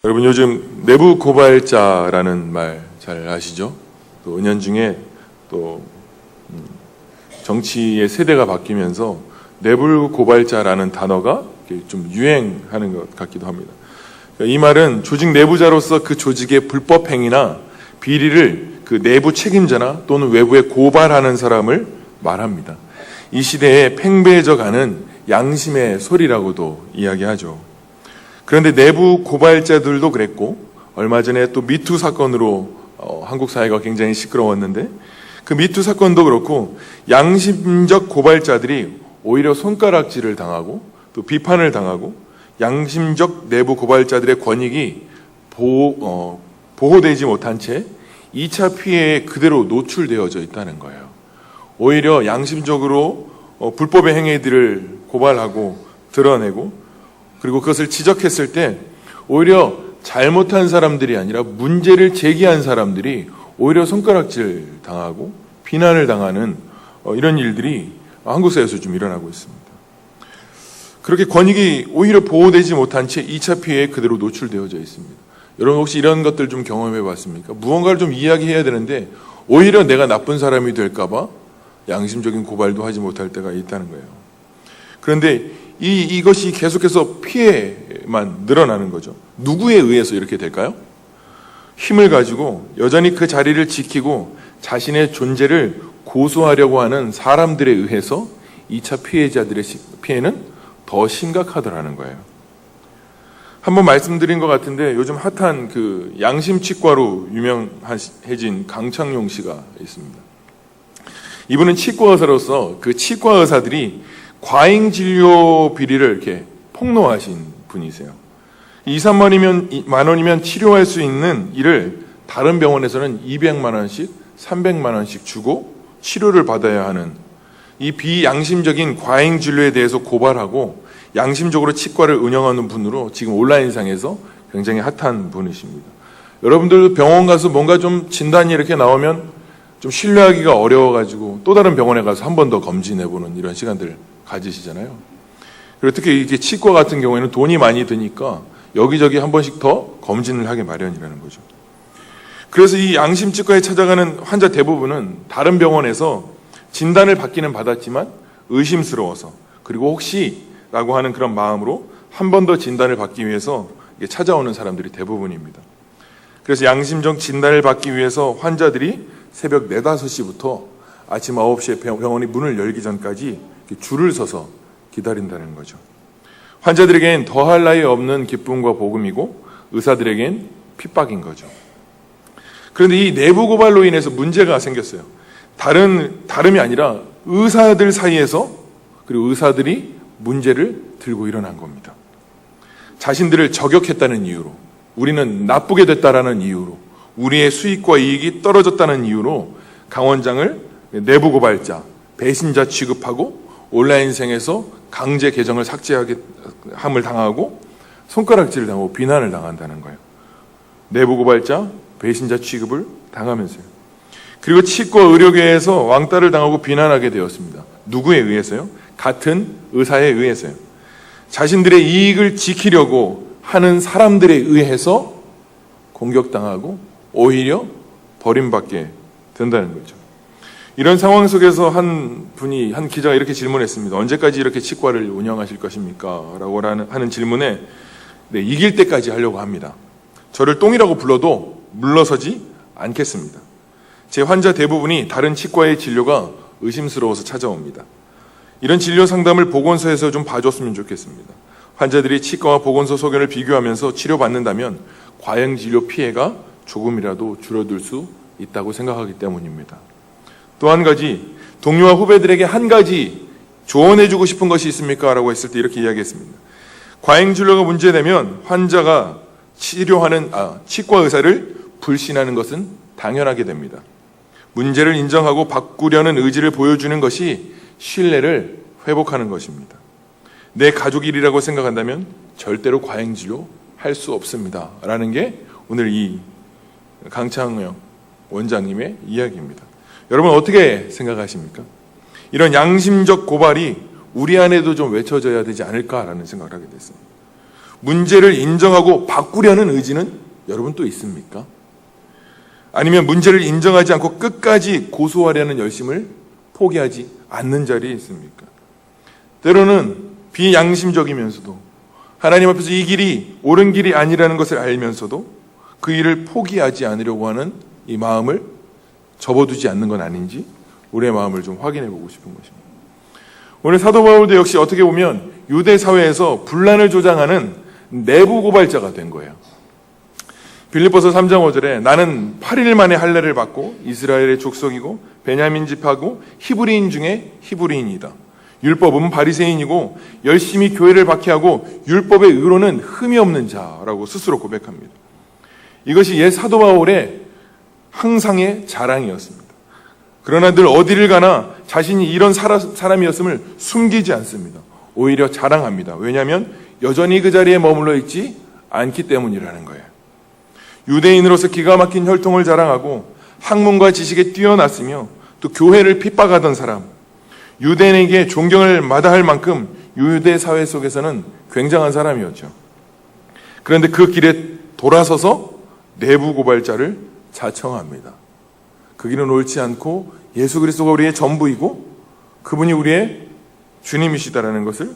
여러분 요즘 내부 고발자라는 말 잘 아시죠? 또 은연중에 또 정치의 세대가 바뀌면서 내부 고발자라는 단어가 좀 유행하는 것 같기도 합니다. 이 말은 조직 내부자로서 그 조직의 불법 행위나 비리를 그 내부 책임자나 또는 외부에 고발하는 사람을 말합니다. 이 시대에 팽배해져 가는 양심의 소리라고도 이야기하죠. 그런데 내부 고발자들도 그랬고, 얼마 전에 또 미투 사건으로 한국 사회가 굉장히 시끄러웠는데, 그 미투 사건도 그렇고 양심적 고발자들이 오히려 손가락질을 당하고 또 비판을 당하고, 양심적 내부 고발자들의 권익이 보호되지 못한 채 2차 피해에 그대로 노출되어져 있다는 거예요. 오히려 양심적으로 불법의 행위들을 고발하고 드러내고, 그리고 그것을 지적했을 때 오히려 잘못한 사람들이 아니라 문제를 제기한 사람들이 오히려 손가락질 당하고 비난을 당하는 이런 일들이 한국 사회에서 좀 일어나고 있습니다. 그렇게 권익이 오히려 보호되지 못한 채 2차 피해에 그대로 노출되어져 있습니다. 여러분 혹시 이런 것들 좀 경험해 봤습니까? 무언가를 좀 이야기해야 되는데 오히려 내가 나쁜 사람이 될까 봐 양심적인 고발도 하지 못할 때가 있다는 거예요. 그런데 이것이 계속해서 피해만 늘어나는 거죠. 누구에 의해서 이렇게 될까요? 힘을 가지고 여전히 그 자리를 지키고 자신의 존재를 고수하려고 하는 사람들에 의해서 2차 피해자들의 피해는 더 심각하더라는 거예요. 한번 말씀드린 것 같은데 요즘 핫한 그 양심치과로 유명해진 강창용 씨가 있습니다. 이분은 치과 의사로서 그 치과 의사들이 과잉 진료 비리를 이렇게 폭로하신 분이세요. 2, 3만 원이면 치료할 수 있는 일을 다른 병원에서는 200만 원씩, 300만 원씩 주고 치료를 받아야 하는 이 비양심적인 과잉 진료에 대해서 고발하고 양심적으로 치과를 운영하는 분으로 지금 온라인상에서 굉장히 핫한 분이십니다. 여러분들도 병원 가서 뭔가 좀 진단이 이렇게 나오면 좀 신뢰하기가 어려워가지고 또 다른 병원에 가서 한 번 더 검진해보는 이런 시간들 가지시잖아요. 그리고 특히 이렇게 치과 같은 경우에는 돈이 많이 드니까 여기저기 한 번씩 더 검진을 하게 마련이라는 거죠. 그래서 이 양심치과에 찾아가는 환자 대부분은 다른 병원에서 진단을 받기는 받았지만 의심스러워서, 그리고 혹시라고 하는 그런 마음으로 한 번 더 진단을 받기 위해서 찾아오는 사람들이 대부분입니다. 그래서 양심적 진단을 받기 위해서 환자들이 새벽 4, 5시부터 아침 9시에 병원이 문을 열기 전까지 줄을 서서 기다린다는 거죠. 환자들에겐 더할 나위 없는 기쁨과 복음이고 의사들에겐 핍박인 거죠. 그런데 이 내부 고발로 인해서 문제가 생겼어요. 다름이 아니라 의사들 사이에서, 그리고 의사들이 문제를 들고 일어난 겁니다. 자신들을 저격했다는 이유로, 우리는 나쁘게 됐다라는 이유로, 우리의 수익과 이익이 떨어졌다는 이유로 강 원장을 내부 고발자, 배신자 취급하고 온라인상에서 강제 계정을 삭제하게 함을 당하고 손가락질을 당하고 비난을 당한다는 거예요. 내부 고발자, 배신자 취급을 당하면서요. 그리고 치과 의료계에서 왕따를 당하고 비난하게 되었습니다. 누구에 의해서요? 같은 의사에 의해서요. 자신들의 이익을 지키려고 하는 사람들에 의해서 공격당하고 오히려 버림받게 된다는 거죠. 이런 상황 속에서 한 기자가 이렇게 질문했습니다. 언제까지 이렇게 치과를 운영하실 것입니까? 라고 하는 질문에 이길 때까지 하려고 합니다. 저를 똥이라고 불러도 물러서지 않겠습니다. 제 환자 대부분이 다른 치과의 진료가 의심스러워서 찾아옵니다. 이런 진료 상담을 보건소에서 좀 봐줬으면 좋겠습니다. 환자들이 치과와 보건소 소견을 비교하면서 치료받는다면 과잉 진료 피해가 조금이라도 줄어들 수 있다고 생각하기 때문입니다. 또 한 가지, 동료와 후배들에게 한 가지 조언해주고 싶은 것이 있습니까? 라고 했을 때 이렇게 이야기했습니다. 과잉 진료가 문제되면 환자가 치료하는 치과 의사를 불신하는 것은 당연하게 됩니다. 문제를 인정하고 바꾸려는 의지를 보여주는 것이 신뢰를 회복하는 것입니다. 내 가족 일이라고 생각한다면 절대로 과잉 진료 할 수 없습니다. 라는 게 오늘 이 강창영 원장님의 이야기입니다. 여러분 어떻게 생각하십니까? 이런 양심적 고발이 우리 안에도 좀 외쳐져야 되지 않을까라는 생각을 하게 됐습니다. 문제를 인정하고 바꾸려는 의지는 여러분 또 있습니까? 아니면 문제를 인정하지 않고 끝까지 고소하려는 열심을 포기하지 않는 자리에 있습니까? 때로는 비양심적이면서도 하나님 앞에서 이 길이 옳은 길이 아니라는 것을 알면서도 그 일을 포기하지 않으려고 하는 이 마음을 접어두지 않는 건 아닌지 우리의 마음을 좀 확인해 보고 싶은 것입니다. 오늘 사도 바울도 역시 어떻게 보면 유대 사회에서 분란을 조장하는 내부 고발자가 된 거예요. 빌립보서 3장 5절에 나는 8일 만에 할례를 받고 이스라엘의 족속이고 베냐민 지파고 히브리인 중에 히브리인이다. 율법은 바리새인이고 열심히 교회를 박해하고 율법의 의로는 흠이 없는 자라고 스스로 고백합니다. 이것이 옛 사도 바울의 항상의 자랑이었습니다. 그러나 늘 어디를 가나 자신이 이런 사람이었음을 숨기지 않습니다. 오히려 자랑합니다. 왜냐하면 여전히 그 자리에 머물러 있지 않기 때문이라는 거예요. 유대인으로서 기가 막힌 혈통을 자랑하고 학문과 지식에 뛰어났으며 또 교회를 핍박하던 사람, 유대인에게 존경을 마다할 만큼 유대 사회 속에서는 굉장한 사람이었죠. 그런데 그 길에 돌아서서 내부 고발자를 자청합니다. 그 길은 옳지 않고 예수 그리스도가 우리의 전부이고 그분이 우리의 주님이시다라는 것을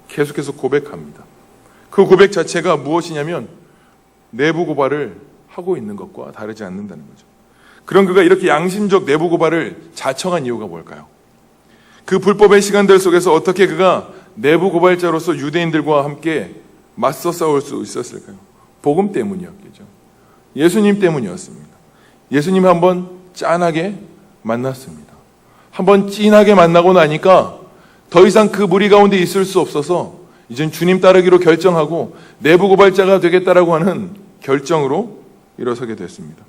계속해서 고백합니다. 그 고백 자체가 무엇이냐면 내부 고발을 하고 있는 것과 다르지 않는다는 거죠. 그런 그가 이렇게 양심적 내부 고발을 자청한 이유가 뭘까요? 그 불법의 시간들 속에서 어떻게 그가 내부 고발자로서 유대인들과 함께 맞서 싸울 수 있었을까요? 복음 때문이었겠죠. 예수님 때문이었습니다. 예수님 한번 짠하게 만났습니다. 한번 찐하게 만나고 나니까 더 이상 그 무리 가운데 있을 수 없어서 이젠 주님 따르기로 결정하고 내부 고발자가 되겠다라고 하는 결정으로 일어서게 됐습니다.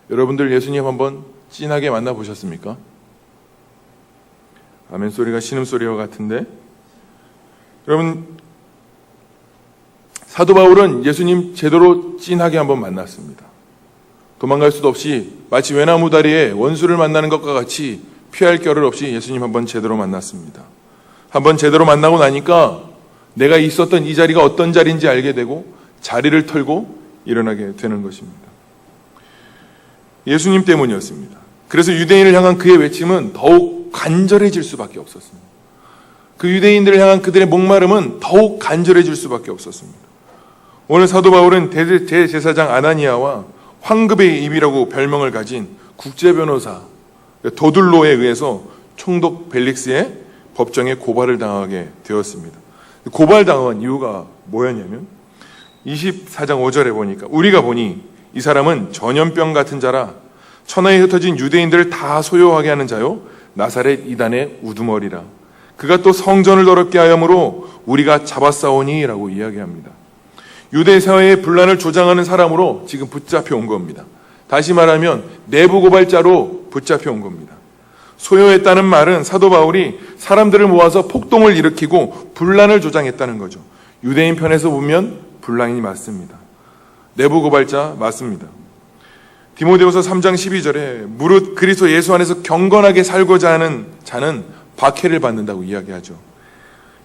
여러분들 예수님 한번 찐하게 만나보셨습니까? 아멘 소리가 신음소리와 같은데, 여러분 사도 바울은 예수님 제대로 찐하게 한번 만났습니다. 도망갈 수도 없이 마치 외나무 다리에 원수를 만나는 것과 같이 피할 겨를 없이 예수님 한번 제대로 만났습니다. 한번 제대로 만나고 나니까 내가 있었던 이 자리가 어떤 자리인지 알게 되고 자리를 털고 일어나게 되는 것입니다. 예수님 때문이었습니다. 그래서 유대인을 향한 그의 외침은 더욱 간절해질 수밖에 없었습니다. 그 유대인들을 향한 그들의 목마름은 더욱 간절해질 수밖에 없었습니다. 오늘 사도 바울은 대제사장 아나니아와 황급의 입이라고 별명을 가진 국제변호사 도둘로에 의해서 총독 벨릭스의 법정에 고발을 당하게 되었습니다. 고발당한 이유가 뭐였냐면 24장 5절에 보니까 우리가 보니 이 사람은 전염병 같은 자라 천하에 흩어진 유대인들을 다 소요하게 하는 자요 나사렛 이단의 우두머리라. 그가 또 성전을 더럽게 하여으로 우리가 잡아싸우니 라고 이야기합니다. 유대 사회의 분란을 조장하는 사람으로 지금 붙잡혀 온 겁니다. 다시 말하면 내부 고발자로 붙잡혀 온 겁니다. 소요했다는 말은 사도 바울이 사람들을 모아서 폭동을 일으키고 분란을 조장했다는 거죠. 유대인 편에서 보면 분란이 맞습니다. 내부 고발자 맞습니다. 디모데후서 3장 12절에 무릇 그리스도 예수 안에서 경건하게 살고자 하는 자는 박해를 받는다고 이야기하죠.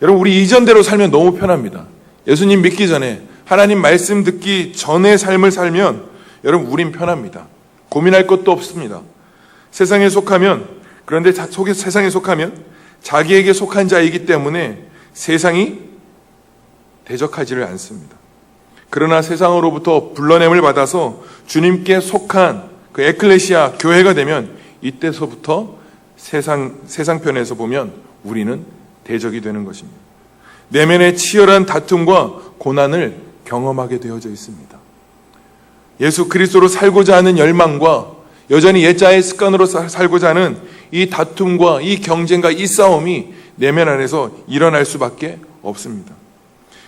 여러분 우리 이전대로 살면 너무 편합니다. 예수님 믿기 전에 하나님 말씀 듣기 전의 삶을 살면 여러분 우린 편합니다. 고민할 것도 없습니다. 세상에 속하면 그런데 세상에 속하면 자기에게 속한 자이기 때문에 세상이 대적하지를 않습니다. 그러나 세상으로부터 불러냄을 받아서 주님께 속한 그 에클레시아 교회가 되면 이때서부터 세상편에서 보면 우리는 대적이 되는 것입니다. 내면의 치열한 다툼과 고난을 경험하게 되어져 있습니다. 예수 그리스도로 살고자 하는 열망과 여전히 옛자의 습관으로 살고자 하는 이 다툼과 이 경쟁과 이 싸움이 내면 안에서 일어날 수밖에 없습니다.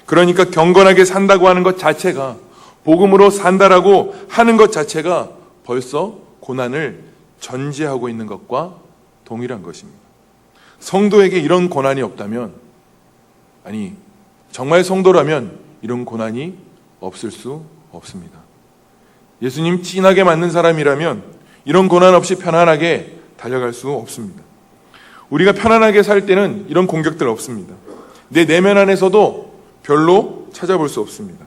그러니까 경건하게 산다고 하는 것 자체가, 복음으로 산다라고 하는 것 자체가 벌써 고난을 전제하고 있는 것과 동일한 것입니다. 성도에게 이런 고난이 없다면, 아니 정말 성도라면 이런 고난이 없을 수 없습니다. 예수님 찐하게 맞는 사람이라면 이런 고난 없이 편안하게 달려갈 수 없습니다. 우리가 편안하게 살 때는 이런 공격들 없습니다. 내 내면 안에서도 별로 찾아볼 수 없습니다.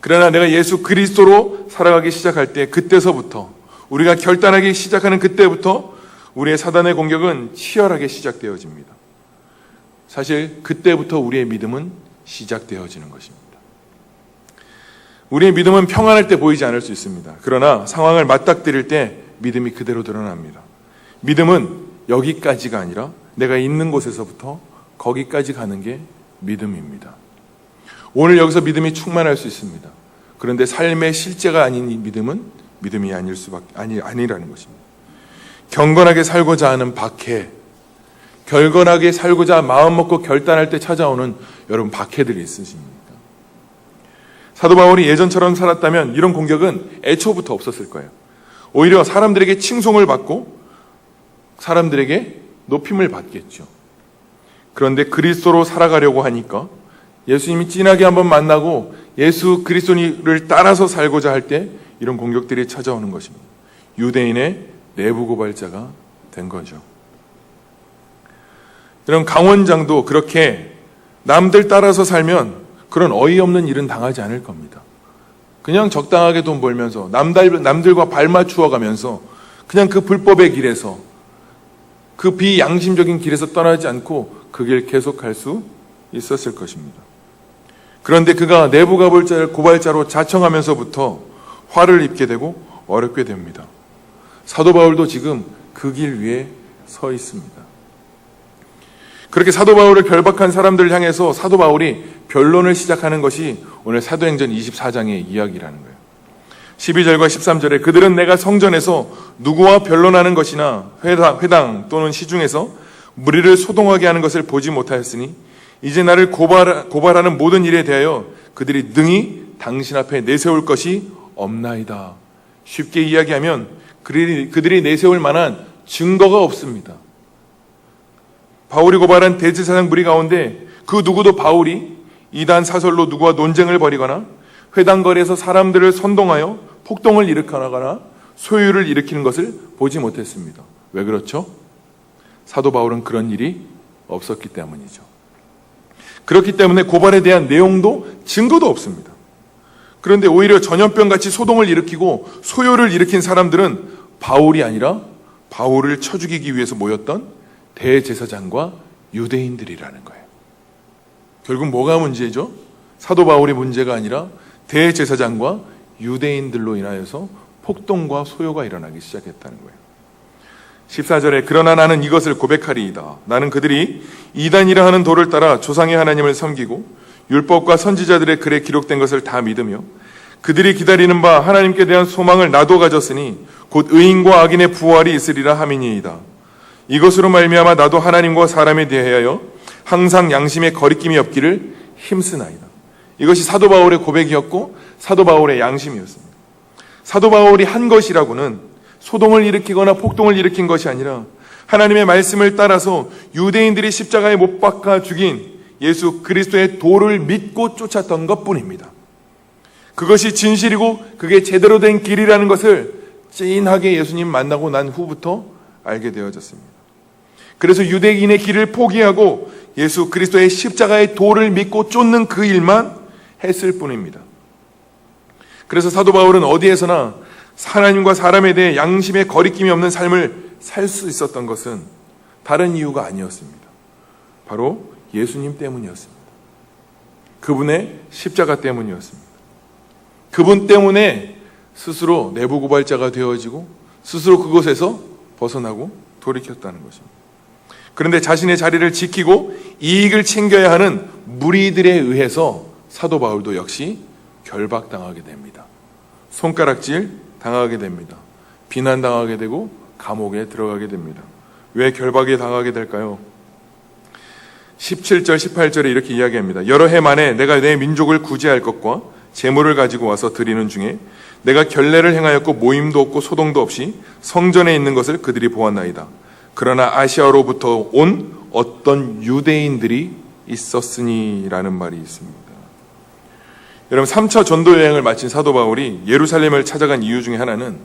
그러나 내가 예수 그리스도로 살아가기 시작할 때, 그때서부터, 우리가 결단하기 시작하는 그때부터 우리의 사단의 공격은 치열하게 시작되어집니다. 사실 그때부터 우리의 믿음은 시작되어지는 것입니다. 우리의 믿음은 평안할 때 보이지 않을 수 있습니다. 그러나 상황을 맞닥뜨릴 때 믿음이 그대로 드러납니다. 믿음은 여기까지가 아니라 내가 있는 곳에서부터 거기까지 가는 게 믿음입니다. 오늘 여기서 믿음이 충만할 수 있습니다. 그런데 삶의 실제가 아닌 이 믿음은 믿음이 아니라는 것입니다. 경건하게 살고자 하는 박해, 결건하게 살고자 마음 먹고 결단할 때 찾아오는 여러분 박해들이 있으십니까? 사도 바울이 예전처럼 살았다면 이런 공격은 애초부터 없었을 거예요. 오히려 사람들에게 칭송을 받고 사람들에게 높임을 받겠죠. 그런데 그리스도로 살아가려고 하니까 예수님이 진하게 한번 만나고 예수 그리스도를 따라서 살고자 할 때 이런 공격들이 찾아오는 것입니다. 유대인의 내부 고발자가 된 거죠. 이런 강원장도 그렇게 남들 따라서 살면 그런 어이없는 일은 당하지 않을 겁니다. 그냥 적당하게 돈 벌면서 남들과 발 맞추어 가면서 그냥 그 불법의 길에서, 그 비양심적인 길에서 떠나지 않고 그 길 계속할 수 있었을 것입니다. 그런데 그가 내부 고발자로 자청하면서부터 화를 입게 되고 어렵게 됩니다. 사도 바울도 지금 그 길 위에 서 있습니다. 그렇게 사도 바울을 결박한 사람들을 향해서 사도 바울이 변론을 시작하는 것이 오늘 사도행전 24장의 이야기라는 거예요. 12절과 13절에 그들은 내가 성전에서 누구와 변론하는 것이나 회당 또는 시중에서 무리를 소동하게 하는 것을 보지 못하였으니 이제 나를 고발하는 모든 일에 대하여 그들이 능히 당신 앞에 내세울 것이 없나이다. 쉽게 이야기하면 그들이 내세울 만한 증거가 없습니다. 바울이 고발한 대제사장 무리 가운데 그 누구도 바울이 이단 사설로 누구와 논쟁을 벌이거나 회당거리에서 사람들을 선동하여 폭동을 일으켜나거나 소유를 일으키는 것을 보지 못했습니다. 왜 그렇죠? 사도 바울은 그런 일이 없었기 때문이죠. 그렇기 때문에 고발에 대한 내용도 증거도 없습니다. 그런데 오히려 전염병같이 소동을 일으키고 소요를 일으킨 사람들은 바울이 아니라 바울을 쳐 죽이기 위해서 모였던 대제사장과 유대인들이라는 거예요. 결국 뭐가 문제죠? 사도 바울의 문제가 아니라 대제사장과 유대인들로 인하여서 폭동과 소요가 일어나기 시작했다는 거예요. 14절에 그러나 나는 이것을 고백하리이다. 나는 그들이 이단이라 하는 도를 따라 조상의 하나님을 섬기고 율법과 선지자들의 글에 기록된 것을 다 믿으며 그들이 기다리는 바 하나님께 대한 소망을 나도 가졌으니 곧 의인과 악인의 부활이 있으리라 함이니이다. 이것으로 말미암아 나도 하나님과 사람에 대하여 항상 양심에 거리낌이 없기를 힘쓰나이다. 이것이 사도 바울의 고백이었고 사도 바울의 양심이었습니다. 사도 바울이 한 것이라고는 소동을 일으키거나 폭동을 일으킨 것이 아니라 하나님의 말씀을 따라서 유대인들이 십자가에 못 박아 죽인 예수 그리스도의 도를 믿고 쫓았던 것뿐입니다. 그것이 진실이고 그게 제대로 된 길이라는 것을 찐하게 예수님 만나고 난 후부터 알게 되어졌습니다. 그래서 유대인의 길을 포기하고 예수 그리스도의 십자가의 도를 믿고 쫓는 그 일만 했을 뿐입니다. 그래서 사도 바울은 어디에서나 하나님과 사람에 대해 양심에 거리낌이 없는 삶을 살 수 있었던 것은 다른 이유가 아니었습니다. 바로 예수님 때문이었습니다. 그분의 십자가 때문이었습니다. 그분 때문에 스스로 내부 고발자가 되어지고 스스로 그곳에서 벗어나고 돌이켰다는 것입니다. 그런데 자신의 자리를 지키고 이익을 챙겨야 하는 무리들에 의해서 사도 바울도 역시 결박당하게 됩니다. 손가락질 당하게 됩니다. 비난당하게 되고 감옥에 들어가게 됩니다. 왜 결박에 당하게 될까요? 17절 18절에 이렇게 이야기합니다. 여러 해 만에 내가 내 민족을 구제할 것과 제물을 가지고 와서 드리는 중에 내가 결례를 행하였고 모임도 없고 소동도 없이 성전에 있는 것을 그들이 보았나이다. 그러나 아시아로부터 온 어떤 유대인들이 있었으니라는 말이 있습니다. 여러분 3차 전도 여행을 마친 사도 바울이 예루살렘을 찾아간 이유 중에 하나는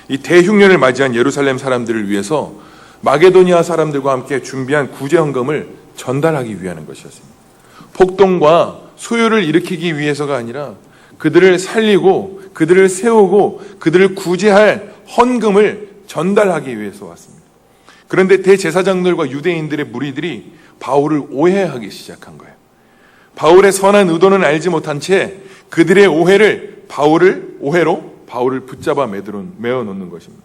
이 대흉년을 맞이한 예루살렘 사람들을 위해서 마게도니아 사람들과 함께 준비한 구제 헌금을 전달하기 위한 것이었습니다. 폭동과 소요를 일으키기 위해서가 아니라 그들을 살리고 그들을 세우고 그들을 구제할 헌금을 전달하기 위해서 왔습니다. 그런데 대제사장들과 유대인들의 무리들이 바울을 오해하기 시작한 거예요. 바울의 선한 의도는 알지 못한 채 그들의 오해로 바울을 붙잡아 메어 놓는 것입니다.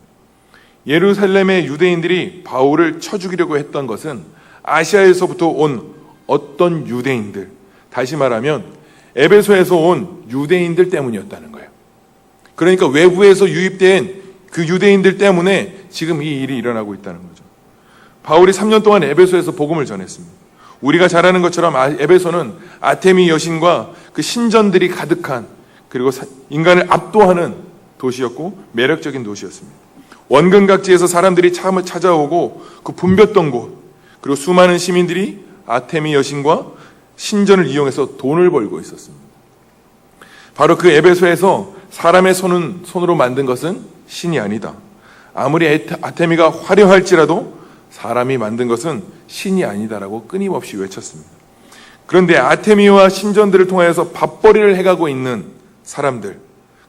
예루살렘의 유대인들이 바울을 쳐 죽이려고 했던 것은 아시아에서부터 온 어떤 유대인들, 다시 말하면 에베소에서 온 유대인들 때문이었다는 거예요. 그러니까 외부에서 유입된 그 유대인들 때문에 지금 이 일이 일어나고 있다는 거죠. 바울이 3년 동안 에베소에서 복음을 전했습니다. 우리가 잘 아는 것처럼 에베소는 아테미 여신과 그 신전들이 가득한, 그리고 인간을 압도하는 도시였고 매력적인 도시였습니다. 원근각지에서 사람들이 찾아오고 그 붐볐던 곳, 그리고 수많은 시민들이 아테미 여신과 신전을 이용해서 돈을 벌고 있었습니다. 바로 그 에베소에서 사람의 손으로 만든 것은 신이 아니다. 아무리 아테미가 화려할지라도 사람이 만든 것은 신이 아니다라고 끊임없이 외쳤습니다. 그런데 아테미와 신전들을 통해서 밥벌이를 해가고 있는 사람들,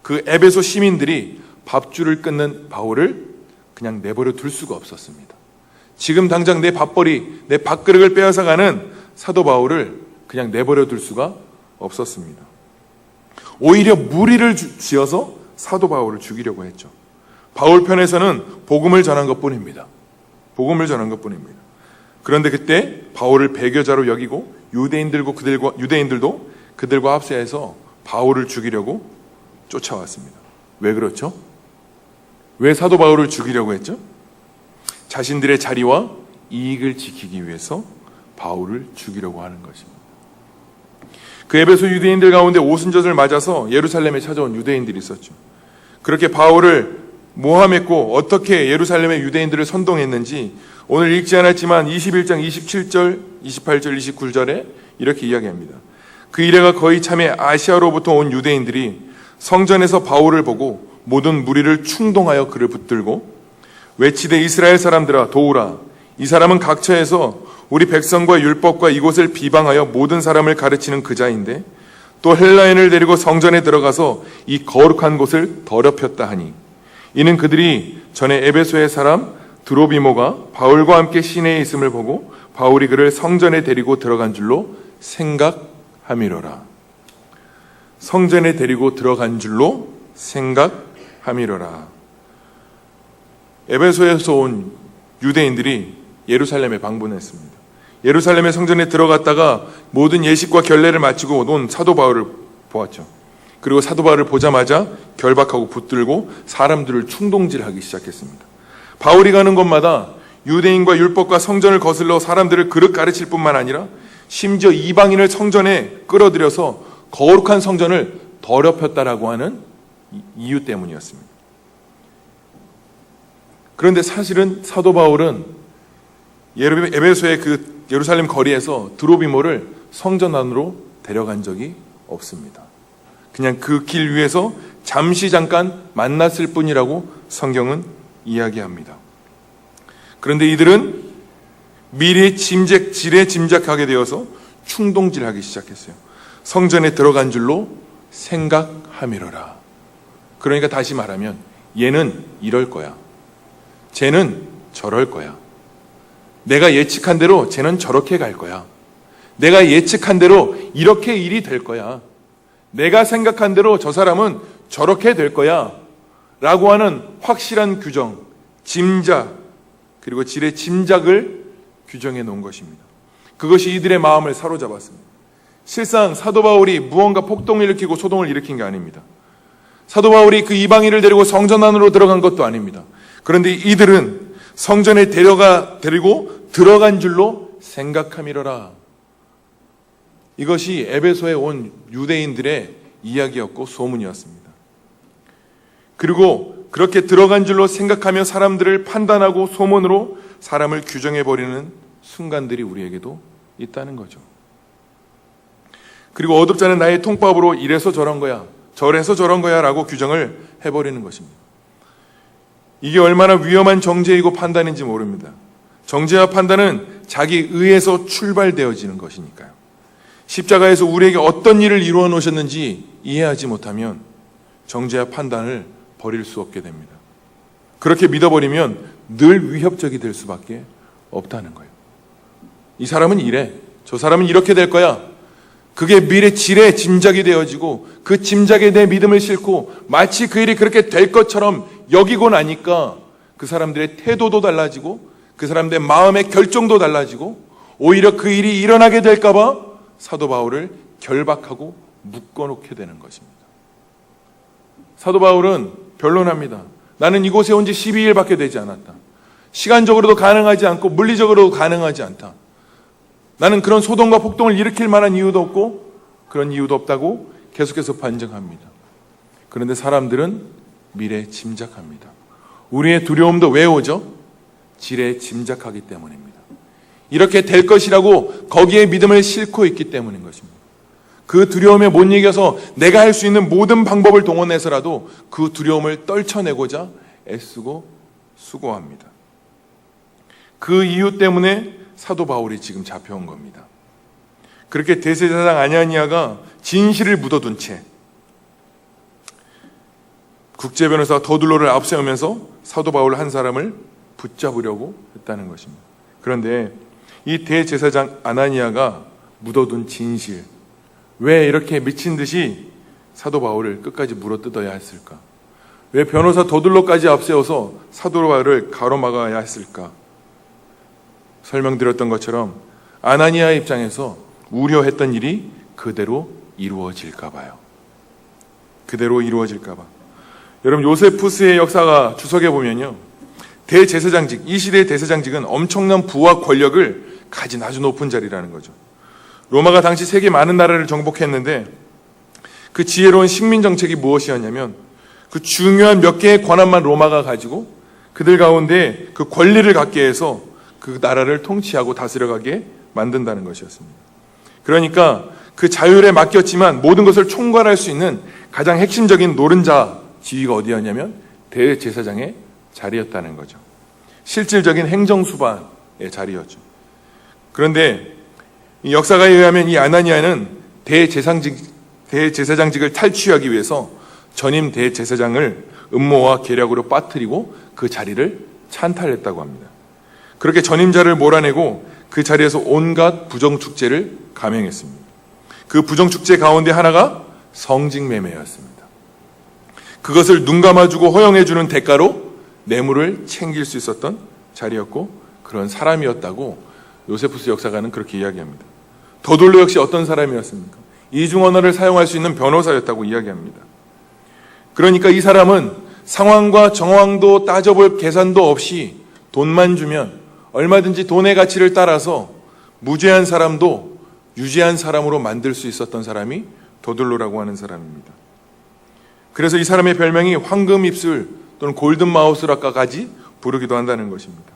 그 에베소 시민들이 밥줄을 끊는 바울을 그냥 내버려 둘 수가 없었습니다. 지금 당장 내 밥벌이, 내 밥그릇을 빼앗아가는 사도 바울을 그냥 내버려 둘 수가 없었습니다. 오히려 무리를 지어서 사도 바울을 죽이려고 했죠. 바울 편에서는 복음을 전한 것뿐입니다. 복음을 전한 것뿐입니다. 그런데 그때 바울을 배교자로 여기고 유대인들도 그들과 합세해서 바울을 죽이려고 쫓아왔습니다. 왜 그렇죠? 왜 사도 바울을 죽이려고 했죠? 자신들의 자리와 이익을 지키기 위해서 바울을 죽이려고 하는 것입니다. 그 에베소 유대인들 가운데 오순절을 맞아서 예루살렘에 찾아온 유대인들이 있었죠. 그렇게 바울을 모함했고 어떻게 예루살렘의 유대인들을 선동했는지 오늘 읽지 않았지만 21장 27절, 28절, 29절에 이렇게 이야기합니다. 그 이래가 거의 참에 아시아로부터 온 유대인들이 성전에서 바울을 보고 모든 무리를 충동하여 그를 붙들고 외치되 이스라엘 사람들아 도우라. 이 사람은 각처에서 우리 백성과 율법과 이곳을 비방하여 모든 사람을 가르치는 그 자인데 또 헬라인을 데리고 성전에 들어가서 이 거룩한 곳을 더럽혔다 하니 이는 그들이 전에 에베소의 사람 드로비모가 바울과 함께 시내에 있음을 보고 바울이 그를 성전에 데리고 들어간 줄로 생각함이로라. 성전에 데리고 들어간 줄로 생각함이로라. 에베소에서 온 유대인들이 예루살렘에 방문했습니다. 예루살렘의 성전에 들어갔다가 모든 예식과 결례를 마치고 온 사도 바울을 보았죠. 그리고 사도 바울을 보자마자 결박하고 붙들고 사람들을 충동질하기 시작했습니다. 바울이 가는 곳마다 유대인과 율법과 성전을 거슬러 사람들을 그릇 가르칠 뿐만 아니라 심지어 이방인을 성전에 끌어들여서 거룩한 성전을 더럽혔다라고 하는 이유 때문이었습니다. 그런데 사실은 사도 바울은 에베소의 그 예루살렘 거리에서 드로비모를 성전 안으로 데려간 적이 없습니다. 그냥 그 길 위에서 잠깐 만났을 뿐이라고 성경은 이야기합니다. 그런데 이들은 미리 지레 짐작하게 되어서 충동질하기 시작했어요. 성전에 들어간 줄로 생각함이로라. 그러니까 다시 말하면 얘는 이럴 거야. 쟤는 저럴 거야. 내가 예측한 대로 쟤는 저렇게 갈 거야. 내가 예측한 대로 이렇게 일이 될 거야. 내가 생각한 대로 저 사람은 저렇게 될 거야. 라고 하는 확실한 규정, 짐작, 그리고 지레 짐작을 규정해 놓은 것입니다. 그것이 이들의 마음을 사로잡았습니다. 실상 사도 바울이 무언가 폭동을 일으키고 소동을 일으킨 게 아닙니다. 사도 바울이 그 이방인을 데리고 성전 안으로 들어간 것도 아닙니다. 그런데 이들은 성전에 데리고 들어간 줄로 생각함이로라. 이것이 에베소에 온 유대인들의 이야기였고 소문이었습니다. 그리고 그렇게 들어간 줄로 생각하며 사람들을 판단하고 소문으로 사람을 규정해버리는 순간들이 우리에게도 있다는 거죠. 그리고 어둡지 않은 나의 통밥으로 이래서 저런 거야, 저래서 저런 거야 라고 규정을 해버리는 것입니다. 이게 얼마나 위험한 정죄이고 판단인지 모릅니다. 정죄와 판단은 자기 의에서 출발되어지는 것이니까요. 십자가에서 우리에게 어떤 일을 이루어 놓으셨는지 이해하지 못하면 정죄와 판단을 버릴 수 없게 됩니다. 그렇게 믿어버리면 늘 위협적이 될 수밖에 없다는 거예요. 이 사람은 이래, 저 사람은 이렇게 될 거야. 그게 미래 지레 짐작이 되어지고 그 짐작에 내 믿음을 싣고 마치 그 일이 그렇게 될 것처럼 여기고 나니까 그 사람들의 태도도 달라지고 그 사람들의 마음의 결정도 달라지고 오히려 그 일이 일어나게 될까 봐 사도 바울을 결박하고 묶어놓게 되는 것입니다. 사도 바울은 변론합니다. 나는 이곳에 온 지 12일밖에 되지 않았다. 시간적으로도 가능하지 않고 물리적으로도 가능하지 않다. 나는 그런 소동과 폭동을 일으킬 만한 이유도 없고 그런 이유도 없다고 계속해서 반증합니다. 그런데 사람들은 미래에 짐작합니다. 우리의 두려움도 왜 오죠? 지레에 짐작하기 때문입니다. 이렇게 될 것이라고 거기에 믿음을 싣고 있기 때문인 것입니다. 그 두려움에 못 이겨서 내가 할 수 있는 모든 방법을 동원해서라도 그 두려움을 떨쳐내고자 애쓰고 수고합니다. 그 이유 때문에 사도 바울이 지금 잡혀온 겁니다. 그렇게 대제사장 아나니아가 진실을 묻어둔 채 국제변호사 더둘로를 앞세우면서 사도 바울 한 사람을 붙잡으려고 했다는 것입니다. 그런데 이 대제사장 아나니아가 묻어둔 진실, 왜 이렇게 미친 듯이 사도 바울을 끝까지 물어뜯어야 했을까? 왜 변호사 더둘로까지 앞세워서 사도 바울을 가로막아야 했을까? 설명드렸던 것처럼 아나니아의 입장에서 우려했던 일이 그대로 이루어질까 봐요. 그대로 이루어질까 봐. 여러분, 요세푸스의 역사가 주석에 보면요, 대제사장직, 이 시대의 대제사장직은 엄청난 부와 권력을 가진 아주 높은 자리라는 거죠. 로마가 당시 세계 많은 나라를 정복했는데 그 지혜로운 식민 정책이 무엇이었냐면 그 중요한 몇 개의 권한만 로마가 가지고 그들 가운데 그 권리를 갖게 해서 그 나라를 통치하고 다스려가게 만든다는 것이었습니다. 그러니까 그 자율에 맡겼지만 모든 것을 총괄할 수 있는 가장 핵심적인 노른자 지위가 어디였냐면 대제사장의 자리였다는 거죠. 실질적인 행정수반의 자리였죠. 그런데 이 역사가에 의하면 이 아나니아는 대제사장직을 탈취하기 위해서 전임 대제사장을 음모와 계략으로 빠뜨리고 그 자리를 찬탈했다고 합니다. 그렇게 전임자를 몰아내고 그 자리에서 온갖 부정축제를 감행했습니다. 그 부정축제 가운데 하나가 성직매매였습니다. 그것을 눈 감아주고 허용해주는 대가로 뇌물을 챙길 수 있었던 자리였고 그런 사람이었다고 요세푸스 역사가는 그렇게 이야기합니다. 더둘로 역시 어떤 사람이었습니까? 이중 언어를 사용할 수 있는 변호사였다고 이야기합니다. 그러니까 이 사람은 상황과 정황도 따져볼 계산도 없이 돈만 주면 얼마든지 돈의 가치를 따라서 무죄한 사람도 유죄한 사람으로 만들 수 있었던 사람이 더둘로라고 하는 사람입니다. 그래서 이 사람의 별명이 황금 입술 또는 골든 마우스라까지 부르기도 한다는 것입니다.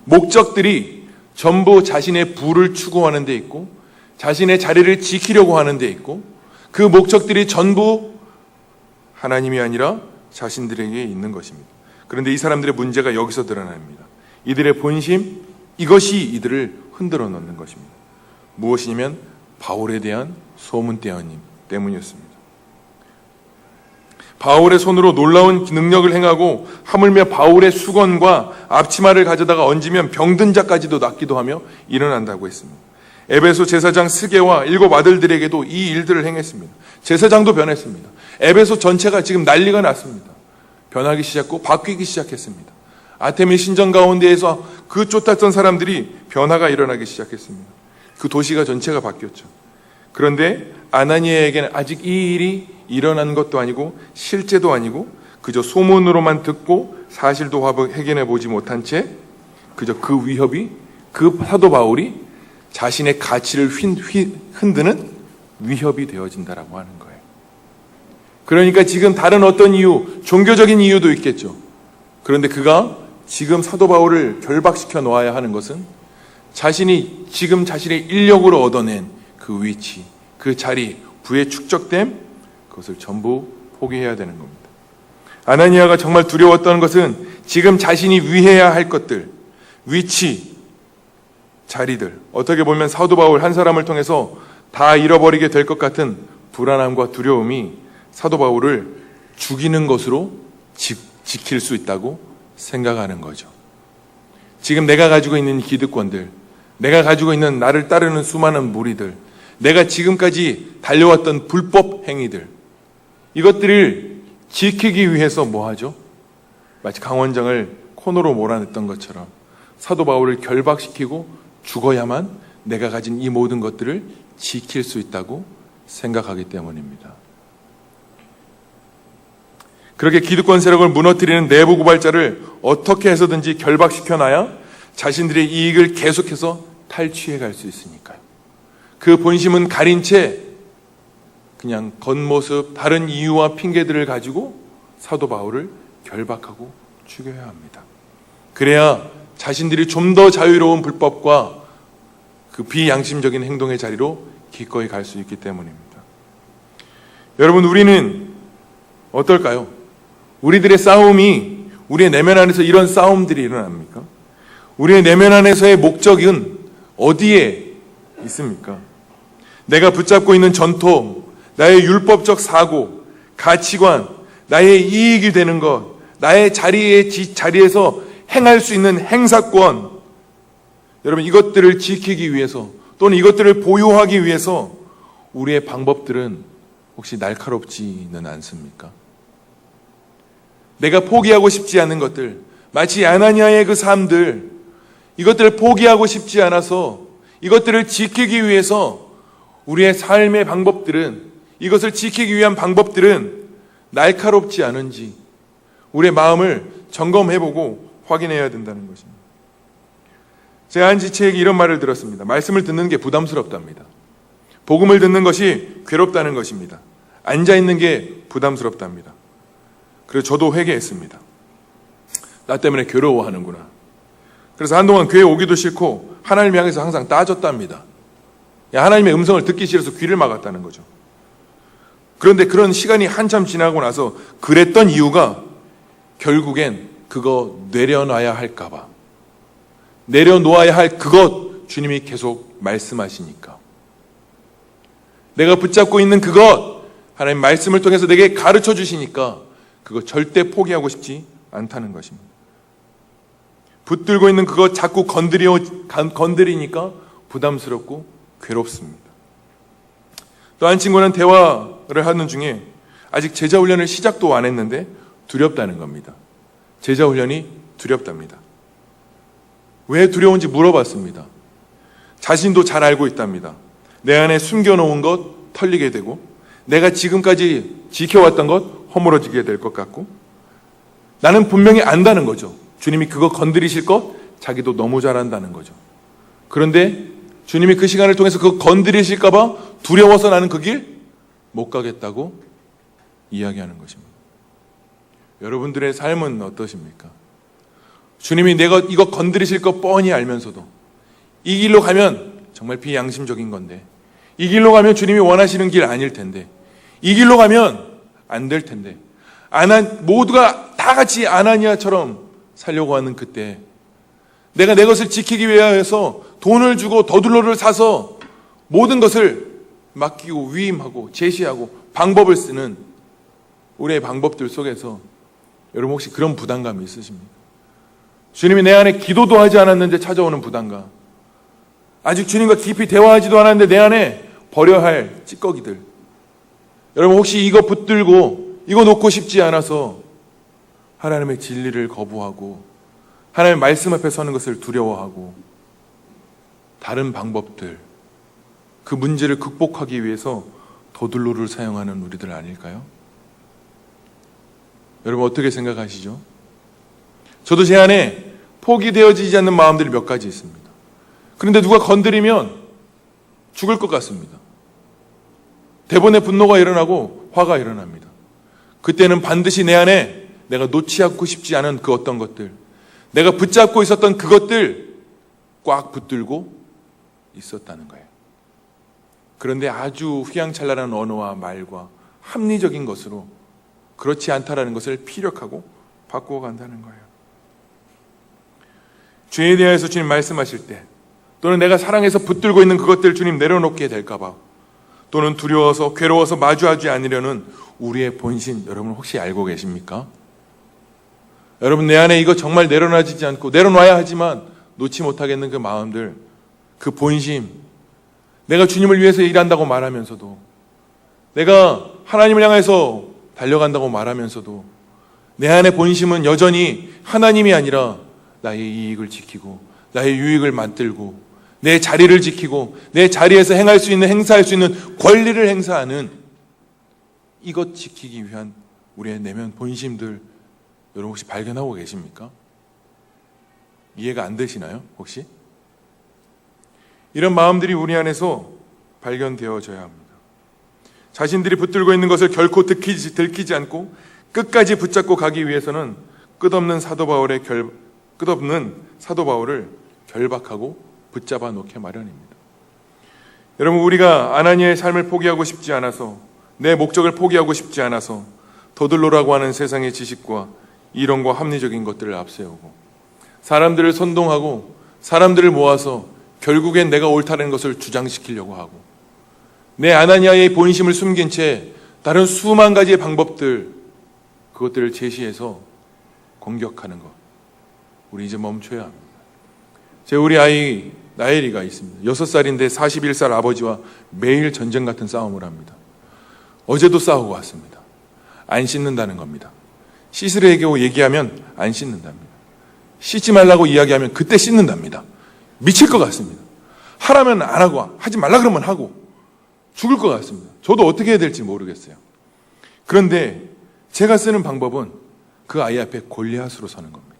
목적들이 전부 자신의 부를 추구하는 데 있고 자신의 자리를 지키려고 하는 데 있고 그 목적들이 전부 하나님이 아니라 자신들에게 있는 것입니다. 그런데 이 사람들의 문제가 여기서 드러납니다. 이들의 본심, 이것이 이들을 흔들어 놓는 것입니다. 무엇이냐면 바울에 대한 소문대어님 때문이었습니다. 바울의 손으로 놀라운 능력을 행하고 하물며 바울의 수건과 앞치마를 가져다가 얹으면 병든 자까지도 낫기도 하며 일어난다고 했습니다. 에베소 제사장 스게와 7 아들들에게도 이 일들을 행했습니다. 제사장도 변했습니다. 에베소 전체가 지금 난리가 났습니다. 변하기 시작하고 바뀌기 시작했습니다. 아테미 신전 가운데에서 그 쫓았던 사람들이 변화가 일어나기 시작했습니다. 그 도시가 전체가 바뀌었죠. 그런데 아나니아에게는 아직 이 일이 일어난 것도 아니고 실제도 아니고 그저 소문으로만 듣고 사실도 확인해 보지 못한 채 그저 그 위협이 그 사도 바울이 자신의 가치를 흔드는 위협이 되어진다라고 하는 거예요. 그러니까 지금 다른 어떤 이유, 종교적인 이유도 있겠죠. 그런데 그가 지금 사도 바울을 결박시켜 놓아야 하는 것은 자신이 지금 자신의 인력으로 얻어낸 그 위치, 그 자리, 부의 축적됨, 그것을 전부 포기해야 되는 겁니다. 아나니아가 정말 두려웠던 것은 지금 자신이 위해야 할 것들, 위치, 자리들, 어떻게 보면 사도 바울 한 사람을 통해서 다 잃어버리게 될 것 같은 불안함과 두려움이 사도 바울을 죽이는 것으로 지킬 수 있다고 생각하는 거죠. 지금 내가 가지고 있는 기득권들, 내가 가지고 있는 나를 따르는 수많은 무리들, 내가 지금까지 달려왔던 불법 행위들, 이것들을 지키기 위해서 뭐 하죠? 마치 강원장을 코너로 몰아냈던 것처럼 사도 바울을 결박시키고 죽어야만 내가 가진 이 모든 것들을 지킬 수 있다고 생각하기 때문입니다. 그렇게 기득권 세력을 무너뜨리는 내부 고발자를 어떻게 해서든지 결박시켜놔야 자신들의 이익을 계속해서 탈취해 갈 수 있으니까요. 그 본심은 가린 채 그냥 겉모습, 다른 이유와 핑계들을 가지고 사도 바울을 결박하고 죽여야 합니다. 그래야 자신들이 좀 더 자유로운 불법과 그 비양심적인 행동의 자리로 기꺼이 갈 수 있기 때문입니다. 여러분, 우리는 어떨까요? 우리들의 싸움이 우리의 내면 안에서 이런 싸움들이 일어납니까? 우리의 내면 안에서의 목적은 어디에 있습니까? 내가 붙잡고 있는 전통, 나의 율법적 사고, 가치관, 나의 이익이 되는 것, 나의 자리에서 행할 수 있는 행사권, 여러분, 이것들을 지키기 위해서 또는 이것들을 보유하기 위해서 우리의 방법들은 혹시 날카롭지는 않습니까? 내가 포기하고 싶지 않은 것들, 마치 아나니아의 그 삶들, 이것들을 포기하고 싶지 않아서 이것들을 지키기 위해서 우리의 삶의 방법들은, 이것을 지키기 위한 방법들은 날카롭지 않은지 우리의 마음을 점검해보고 확인해야 된다는 것입니다. 제가 한 지체에게 이런 말을 들었습니다. 말씀을 듣는 게 부담스럽답니다. 복음을 듣는 것이 괴롭다는 것입니다. 앉아있는 게 부담스럽답니다. 그래서 저도 회개했습니다. 나 때문에 괴로워하는구나. 그래서 한동안 교회 오기도 싫고 하나님 향해서 항상 따졌답니다. 하나님의 음성을 듣기 싫어서 귀를 막았다는 거죠. 그런데 그런 시간이 한참 지나고 나서 그랬던 이유가 결국엔 그거 내려놔야 할까봐, 내려놓아야 할 그것 주님이 계속 말씀하시니까, 내가 붙잡고 있는 그것 하나님 말씀을 통해서 내게 가르쳐 주시니까 그거 절대 포기하고 싶지 않다는 것입니다. 붙들고 있는 그것 자꾸 건드리니까 부담스럽고 괴롭습니다. 또 한 친구는 대화를 하는 중에 아직 제자훈련을 시작도 안 했는데 두렵다는 겁니다. 제자훈련이 두렵답니다. 왜 두려운지 물어봤습니다. 자신도 잘 알고 있답니다. 내 안에 숨겨놓은 것 털리게 되고, 내가 지금까지 지켜왔던 것 허물어지게 될 것 같고, 나는 분명히 안다는 거죠. 주님이 그거 건드리실 것 자기도 너무 잘 안다는 거죠. 그런데 주님이 그 시간을 통해서 그거 건드리실까 봐 두려워서 나는 그 길 못 가겠다고 이야기하는 것입니다. 여러분들의 삶은 어떠십니까? 주님이 내가 이거 건드리실 거 뻔히 알면서도 이 길로 가면 정말 비양심적인 건데, 이 길로 가면 주님이 원하시는 길 아닐 텐데, 이 길로 가면 안 될 텐데, 모두가 다 같이 아나니아처럼 살려고 하는 그때 내가 내 것을 지키기 위해서 돈을 주고 더둘러를 사서 모든 것을 맡기고 위임하고 제시하고 방법을 쓰는 우리의 방법들 속에서 여러분 혹시 그런 부담감이 있으십니까? 주님이 내 안에 기도도 하지 않았는데 찾아오는 부담감, 아직 주님과 깊이 대화하지도 않았는데 내 안에 버려야 할 찌꺼기들, 여러분 혹시 이거 붙들고 이거 놓고 싶지 않아서 하나님의 진리를 거부하고 하나님의 말씀 앞에 서는 것을 두려워하고 다른 방법들, 그 문제를 극복하기 위해서 더둘로를 사용하는 우리들 아닐까요? 여러분 어떻게 생각하시죠? 저도 제 안에 포기되어지지 않는 마음들이 몇 가지 있습니다. 그런데 누가 건드리면 죽을 것 같습니다. 대번에 분노가 일어나고 화가 일어납니다. 그때는 반드시 내 안에 내가 놓지 않고 싶지 않은 그 어떤 것들, 내가 붙잡고 있었던 그것들 꽉 붙들고 있었다는 거예요. 그런데 아주 휘황찬란한 언어와 말과 합리적인 것으로 그렇지 않다라는 것을 피력하고 바꾸어 간다는 거예요. 죄에 대해서 주님 말씀하실 때, 또는 내가 사랑해서 붙들고 있는 그것들 주님 내려놓게 될까 봐 또는 두려워서 괴로워서 마주하지 않으려는 우리의 본심, 여러분 혹시 알고 계십니까? 여러분, 내 안에 이거 정말 내려놔지지 않고 내려놔야 하지만 놓지 못하겠는 그 마음들, 그 본심, 내가 주님을 위해서 일한다고 말하면서도, 내가 하나님을 향해서 달려간다고 말하면서도 내 안의 본심은 여전히 하나님이 아니라 나의 이익을 지키고 나의 유익을 만들고 내 자리를 지키고 내 자리에서 행할 수 있는, 행사할 수 있는 권리를 행사하는 이것 지키기 위한 우리의 내면 본심들, 여러분 혹시 발견하고 계십니까? 이해가 안 되시나요? 혹시? 이런 마음들이 우리 안에서 발견되어져야 합니다. 자신들이 붙들고 있는 것을 결코 들키지 않고 끝까지 붙잡고 가기 위해서는 끝없는 사도 바울을 결박하고 붙잡아 놓게 마련입니다. 여러분, 우리가 아나니아의 삶을 포기하고 싶지 않아서, 내 목적을 포기하고 싶지 않아서 더들로라고 하는 세상의 지식과 이론과 합리적인 것들을 앞세우고 사람들을 선동하고 사람들을 모아서 결국엔 내가 옳다는 것을 주장시키려고 하고 내 아나니아의 본심을 숨긴 채 다른 수만 가지의 방법들, 그것들을 제시해서 공격하는 것, 우리 이제 멈춰야 합니다. 우리 아이 나엘이가 있습니다. 6살인데 41살 아버지와 매일 전쟁 같은 싸움을 합니다. 어제도 싸우고 왔습니다. 안 씻는다는 겁니다. 씻으라고 얘기하면 안 씻는답니다. 씻지 말라고 이야기하면 그때 씻는답니다. 미칠 것 같습니다. 하라면 안 하고 하지 말라 그러면 하고 죽을 것 같습니다. 저도 어떻게 해야 될지 모르겠어요. 그런데 제가 쓰는 방법은 그 아이 앞에 골리앗으로 서는 겁니다.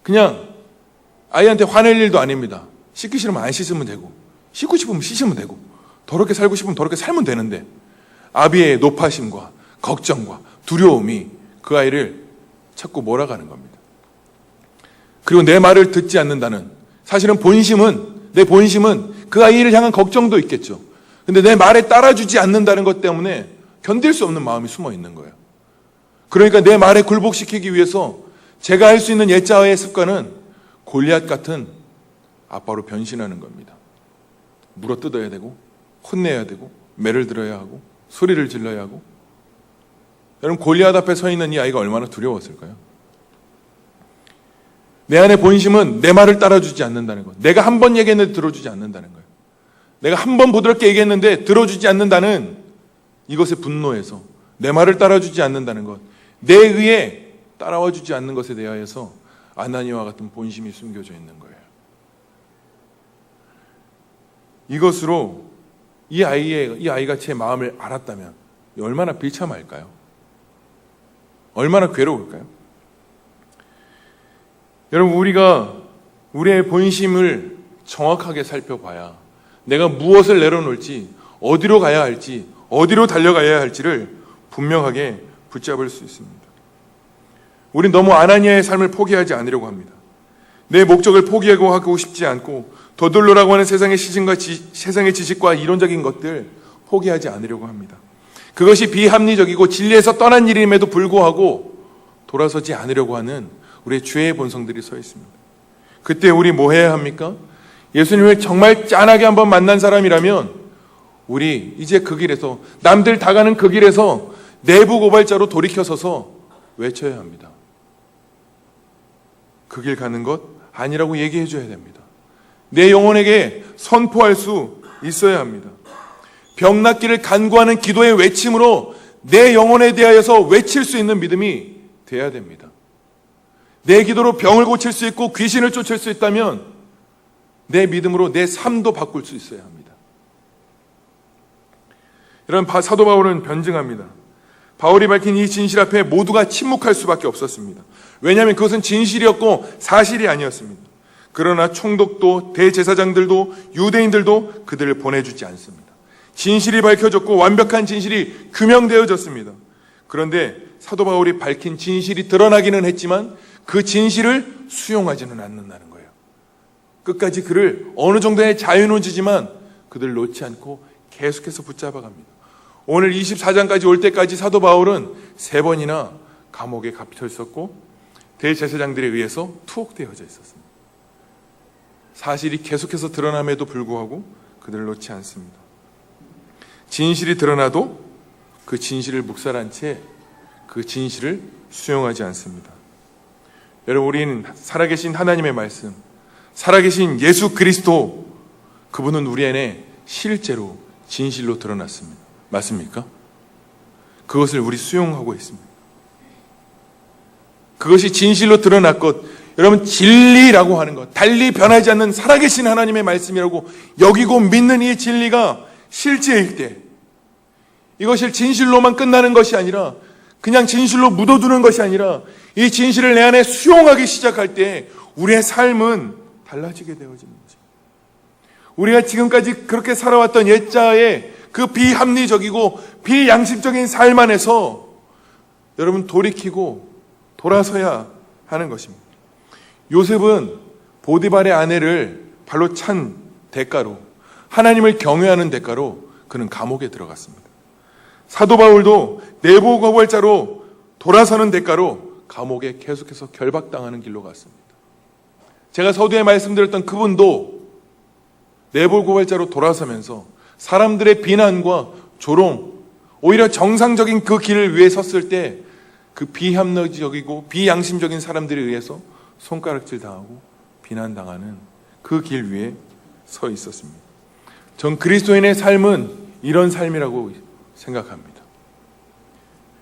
그냥 아이한테 화낼 일도 아닙니다. 씻기 싫으면 안 씻으면 되고 씻고 싶으면 씻으면 되고 더럽게 살고 싶으면 더럽게 살면 되는데 아비의 노파심과 걱정과 두려움이 그 아이를 자꾸 몰아가는 겁니다. 그리고 내 말을 듣지 않는다는, 사실은 내 본심은 그 아이를 향한 걱정도 있겠죠. 근데 내 말에 따라주지 않는다는 것 때문에 견딜 수 없는 마음이 숨어 있는 거예요. 그러니까 내 말에 굴복시키기 위해서 제가 할 수 있는 옛자의 습관은 골리앗 같은 아빠로 변신하는 겁니다. 물어뜯어야 되고 혼내야 되고 매를 들어야 하고 소리를 질러야 하고. 여러분, 골리앗 앞에 서 있는 이 아이가 얼마나 두려웠을까요? 내 안의 본심은 내 말을 따라주지 않는다는 것, 내가 한 번 얘기했는데 들어주지 않는다는 거예요. 내가 한 번 부드럽게 얘기했는데 들어주지 않는다는 이것에 분노해서 내 말을 따라주지 않는다는 것, 내 의에 따라와 주지 않는 것에 대하여서 아나니아와 같은 본심이 숨겨져 있는 거예요. 이것으로 이 아이가 제 마음을 알았다면 얼마나 비참할까요? 얼마나 괴로울까요? 여러분, 우리가 우리의 본심을 정확하게 살펴봐야 내가 무엇을 내려놓을지, 어디로 가야 할지, 어디로 달려가야 할지를 분명하게 붙잡을 수 있습니다. 우린 너무 아나니아의 삶을 포기하지 않으려고 합니다. 내 목적을 포기하고 하고 싶지 않고 더들로라고 하는 세상의 지식과 이론적인 것들 포기하지 않으려고 합니다. 그것이 비합리적이고 진리에서 떠난 일임에도 불구하고 돌아서지 않으려고 하는 우리의 죄의 본성들이 서 있습니다. 그때 우리 뭐 해야 합니까? 예수님을 정말 짠하게 한번 만난 사람이라면 우리 이제 그 길에서, 남들 다 가는 그 길에서 내부 고발자로 돌이켜서서 외쳐야 합니다. 그 길 가는 것 아니라고 얘기해 줘야 됩니다. 내 영혼에게 선포할 수 있어야 합니다. 병 낫기를 간구하는 기도의 외침으로 내 영혼에 대하여서 외칠 수 있는 믿음이 돼야 됩니다. 내 기도로 병을 고칠 수 있고 귀신을 쫓을 수 있다면 내 믿음으로 내 삶도 바꿀 수 있어야 합니다. 이런 사도 바울은 변증합니다. 바울이 밝힌 이 진실 앞에 모두가 침묵할 수밖에 없었습니다. 왜냐하면 그것은 진실이었고 사실이 아니었습니다. 그러나 총독도 대제사장들도 유대인들도 그들을 보내주지 않습니다. 진실이 밝혀졌고 완벽한 진실이 규명되어졌습니다. 그런데 사도 바울이 밝힌 진실이 드러나기는 했지만 그 진실을 수용하지는 않는다는 거예요. 끝까지 그를 어느 정도의 자유는 주지만 그들을 놓지 않고 계속해서 붙잡아갑니다. 오늘 24장까지 올 때까지 사도 바울은 3번이나 감옥에 갇혀 있었고 대제사장들에 의해서 투옥되어져 있었습니다. 사실이 계속해서 드러남에도 불구하고 그들을 놓지 않습니다. 진실이 드러나도 그 진실을 묵살한 채 그 진실을 수용하지 않습니다. 여러분, 우리는 살아계신 하나님의 말씀, 살아계신 예수 그리스도, 그분은 우리 안에 실제로 진실로 드러났습니다. 맞습니까? 그것을 우리 수용하고 있습니다. 그것이 진실로 드러났것, 여러분, 진리라고 하는 것, 달리 변하지 않는 살아계신 하나님의 말씀이라고 여기고 믿는 이 진리가 실제일 때, 이것이 진실로만 끝나는 것이 아니라, 그냥 진실로 묻어두는 것이 아니라, 이 진실을 내 안에 수용하기 시작할 때 우리의 삶은 달라지게 되어지는 거죠. 우리가 지금까지 그렇게 살아왔던 옛자의 그 비합리적이고 비양심적인 삶 안에서 여러분 돌이키고 돌아서야 하는 것입니다. 요셉은 보디발의 아내를 발로 찬 대가로, 하나님을 경외하는 대가로 그는 감옥에 들어갔습니다. 사도 바울도 내부고발자로 돌아서는 대가로 감옥에 계속해서 결박당하는 길로 갔습니다. 제가 서두에 말씀드렸던 그분도 내부고발자로 돌아서면서 사람들의 비난과 조롱, 오히려 정상적인 그 길을 위해 섰을 때 그 비합리적이고 비양심적인 사람들에 의해서 손가락질 당하고 비난당하는 그 길 위에 서 있었습니다. 전 그리스도인의 삶은 이런 삶이라고 생각합니다.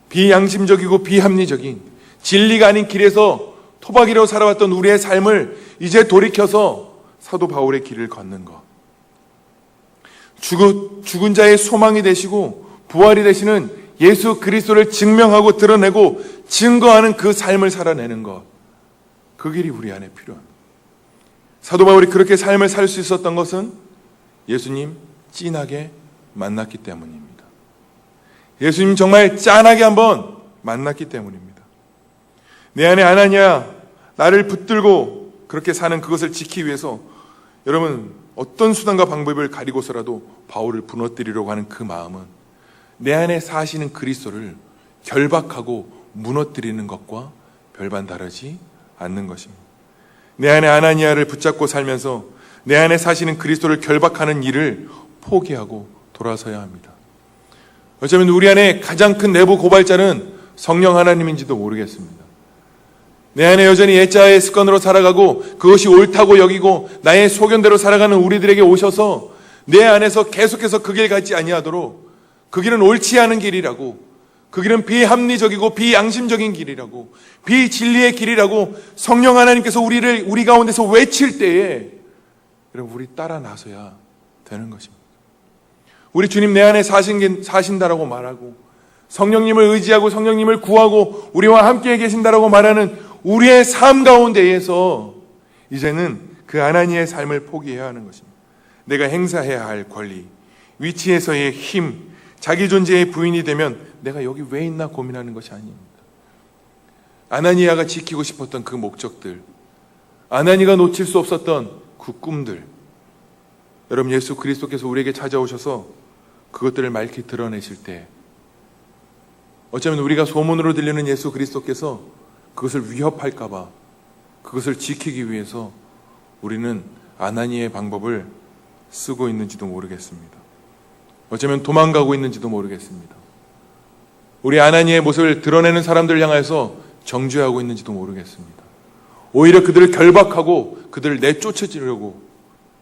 비양심적이고 비합리적인 진리가 아닌 길에서 토박이로 살아왔던 우리의 삶을 이제 돌이켜서 사도 바울의 길을 걷는 것. 죽은 자의 소망이 되시고 부활이 되시는 예수 그리스도를 증명하고 드러내고 증거하는 그 삶을 살아내는 것. 그 길이 우리 안에 필요합니다. 사도 바울이 그렇게 삶을 살 수 있었던 것은 예수님 찐하게 만났기 때문입니다. 예수님 정말 짠하게 한번 만났기 때문입니다. 내 안에 아나니아, 나를 붙들고 그렇게 사는 그것을 지키기 위해서 여러분 어떤 수단과 방법을 가리고서라도 바울을 무너뜨리려고 하는 그 마음은 내 안에 사시는 그리스도를 결박하고 무너뜨리는 것과 별반 다르지 않는 것입니다. 내 안에 아나니아를 붙잡고 살면서 내 안에 사시는 그리스도를 결박하는 일을 포기하고 돌아서야 합니다. 어쩌면 우리 안에 가장 큰 내부 고발자는 성령 하나님인지도 모르겠습니다. 내 안에 여전히 옛자의 습관으로 살아가고 그것이 옳다고 여기고 나의 소견대로 살아가는 우리들에게 오셔서 내 안에서 계속해서 그 길 가지 아니하도록, 그 길은 옳지 않은 길이라고, 그 길은 비합리적이고 비양심적인 길이라고, 비진리의 길이라고 성령 하나님께서 우리 가운데서 외칠 때에 여러분 우리 따라 나서야 되는 것입니다. 우리 주님 내 안에 사신다라고 말하고 성령님을 의지하고 성령님을 구하고 우리와 함께 계신다라고 말하는 우리의 삶 가운데에서 이제는 그 아나니의 삶을 포기해야 하는 것입니다. 내가 행사해야 할 권리, 위치에서의 힘, 자기 존재의 부인이 되면 내가 여기 왜 있나 고민하는 것이 아닙니다. 아나니아가 지키고 싶었던 그 목적들, 아나니아가 놓칠 수 없었던 그 꿈들, 여러분 예수 그리스도께서 우리에게 찾아오셔서 그것들을 맑게 드러내실 때 어쩌면 우리가 소문으로 들리는 예수 그리스도께서 그것을 위협할까 봐 그것을 지키기 위해서 우리는 아나니아의 방법을 쓰고 있는지도 모르겠습니다. 어쩌면 도망가고 있는지도 모르겠습니다. 우리 아나니아의 모습을 드러내는 사람들을 향해서 정죄하고 있는지도 모르겠습니다. 오히려 그들을 결박하고 그들을 내쫓으려고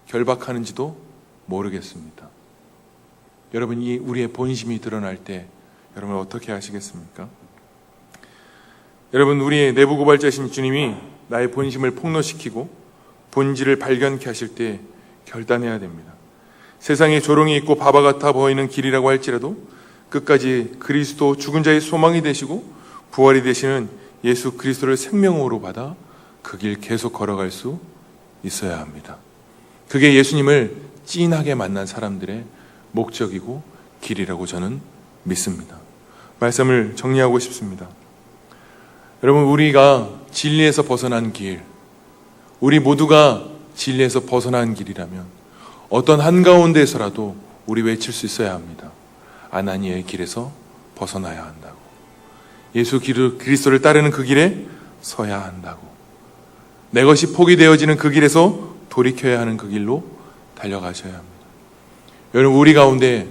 결박하는지도 모르겠습니다. 여러분, 이 우리의 본심이 드러날 때 여러분 어떻게 하시겠습니까? 여러분, 우리의 내부 고발자신 주님이 나의 본심을 폭로시키고 본질을 발견케 하실 때 결단해야 됩니다. 세상에 조롱이 있고 바바 같아 보이는 길이라고 할지라도 끝까지 그리스도 죽은 자의 소망이 되시고 부활이 되시는 예수 그리스도를 생명으로 받아 그 길 계속 걸어갈 수 있어야 합니다. 그게 예수님을 찐하게 만난 사람들의 목적이고 길이라고 저는 믿습니다. 말씀을 정리하고 싶습니다. 여러분, 우리가 진리에서 벗어난 길, 우리 모두가 진리에서 벗어난 길이라면 어떤 한가운데에서라도 우리 외칠 수 있어야 합니다. 아나니아의 길에서 벗어나야 한다고. 예수 그리스도를 따르는 그 길에 서야 한다고. 내 것이 포기되어지는 그 길에서 돌이켜야 하는 그 길로 달려가셔야 합니다. 여러분, 우리 가운데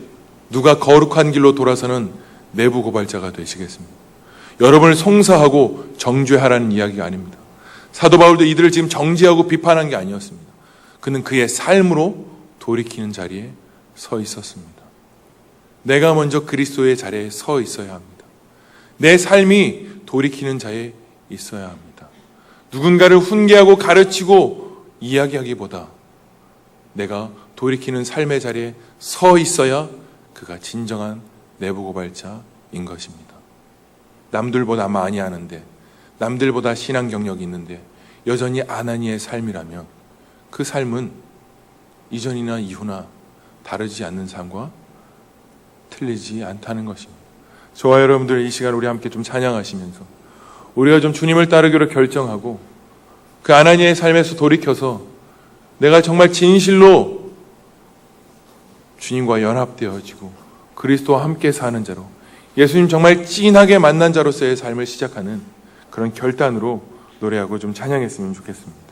누가 거룩한 길로 돌아서는 내부 고발자가 되시겠습니다. 여러분을 송사하고 정죄하라는 이야기가 아닙니다. 사도 바울도 이들을 지금 정죄하고 비판한 게 아니었습니다. 그는 그의 삶으로 돌이키는 자리에 서 있었습니다. 내가 먼저 그리스도의 자리에 서 있어야 합니다. 내 삶이 돌이키는 자에 있어야 합니다. 누군가를 훈계하고 가르치고 이야기하기보다 내가 돌이키는 삶의 자리에 서 있어야 그가 진정한 내부 고발자인 것입니다. 남들보다 많이 아는데, 남들보다 신앙 경력이 있는데 여전히 아나니의 삶이라면 그 삶은 이전이나 이후나 다르지 않는 삶과 틀리지 않다는 것입니다. 저와 여러분들 이 시간 우리 함께 좀 찬양하시면서 우리가 좀 주님을 따르기로 결정하고 그 아나니의 삶에서 돌이켜서 내가 정말 진실로 주님과 연합되어지고 그리스도와 함께 사는 자로, 예수님 정말 찐하게 만난 자로서의 삶을 시작하는 그런 결단으로 노래하고 좀 찬양했으면 좋겠습니다.